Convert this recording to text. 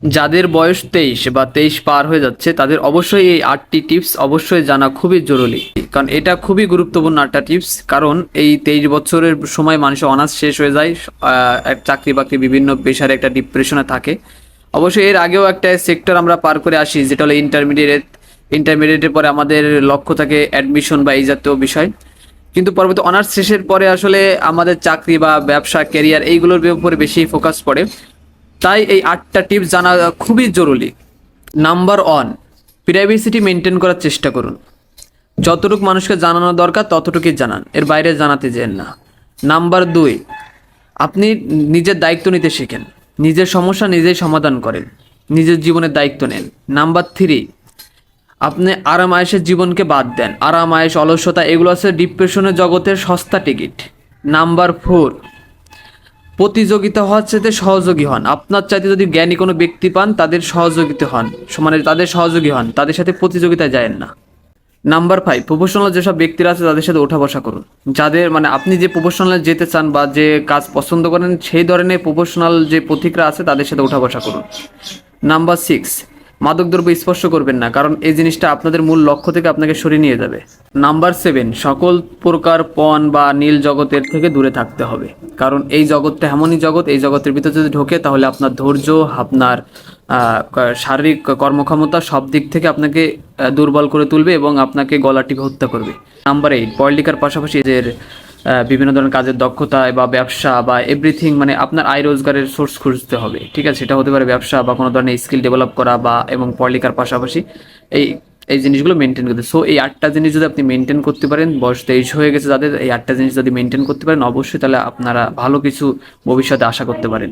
যাদের বয়স 23 বা 23 পার হয়ে যাচ্ছে তাদের অবশ্যই এই 8টি টিপস অবশ্যই জানা খুবই জরুরি, কারণ এটা খুবই গুরুত্বপূর্ণ একটা টিপস। কারণ এই 23 বছরের সময় মানুষের অনার্স শেষ হয়ে যায়, এক চাকরি বাকরি বিভিন্ন পেশার একটা ডিপ্রেশনে থাকে। অবশ্যই এর আগেও একটা সেক্টর আমরা পার করে আসি, যেটা হলো ইন্টারমিডিয়েটের পরে আমাদের লক্ষ্য থাকে অ্যাডমিশন বা এই জাতীয় বিষয়। কিন্তু পরবর্তী অনার্স শেষের পরে আসলে আমাদের চাকরি বা ব্যবসা ক্যারিয়ার এইগুলোর উপরে বেশি ফোকাস পড়ে। তাই এই 8টা টিপস জানা খুবই জরুরি। নাম্বার 1, প্রাইভেসিটি মেনটেন করার চেষ্টা করুন। যতটুকু মানুষকে জানানো দরকার ততটুকুই জানান, এর বাইরে জানাতে যেন না। নাম্বার 2, আপনি নিজের দায়িত্ব নিতে শেখেন। নিজের সমস্যা নিজেই সমাধান করেন, নিজের জীবনের দায়িত্ব নেন। নাম্বার 3, আপনি আরাম আয়েশের জীবনকে বাদ দেন। আরাম আয়েশ, অলসতা এগুলো আছে ডিপ্রেশনের জগতের সস্তা টিকিট। নাম্বার 4, প্রতিযোগিতা হওয়ার চাইতে সহযোগী হন। আপনার চাইতে যদি জ্ঞানী কোনো ব্যক্তি পান তাদের সহযোগিতা হন, সমানে তাদের সহযোগী হন, তাদের সাথে প্রতিযোগিতায় যায়েন না। নাম্বার 5, প্রফেশনাল যেসব ব্যক্তিরা আছে তাদের সাথে ওঠা বসা করুন। যাদের মানে আপনি যে প্রফেশনাল যেতে চান বা যে কাজ পছন্দ করেন সেই ধরনের প্রফেশনাল যে পথিকরা আছে তাদের সাথে ওঠা বসা করুন। নাম্বার 6, মাদকদ্রব্য স্পর্শ করবেন না, কারণ এই জিনিসটা আপনাদের মূল লক্ষ্য থেকে আপনাকে সরিয়ে নিয়ে যাবে। নাম্বার 7, সকল প্রকার পণ বা নীল জগতের থেকে দূরে থাকতে হবে, কারণ এই জগৎটা এমনই জগৎ, এই জগতের ভিতরে যদি ঢোকে তাহলে আপনার ধৈর্য, আপনার শারীরিক কর্মক্ষমতা সব দিক থেকে আপনাকে দুর্বল করে তুলবে এবং আপনাকে গলা টিপে হত্যা করবে। নাম্বার 8, পড়ালেখার পাশাপাশি এদের বিভিন্ন ধরনের কাজের দক্ষতা বা ব্যবসা বা এভরিথিং, মানে আপনার আয় রোজগারের সোর্স খুঁজতে হবে, ঠিক আছে? সেটা হতে পারে ব্যবসা বা কোনো ধরনের স্কিল ডেভেলপ করা বা এবং পড়ালেখার পাশাপাশি এই এই জিনিসগুলো মেনটেন করতে। সো এই 8টা জিনিস যদি আপনি মেনটেন করতে পারেন, বয়স 23 হয়ে গেছে যাদের, এই 8টা জিনিস যদি মেনটেন করতে পারেন অবশ্যই তাহলে আপনারা ভালো কিছু ভবিষ্যতে আশা করতে পারেন।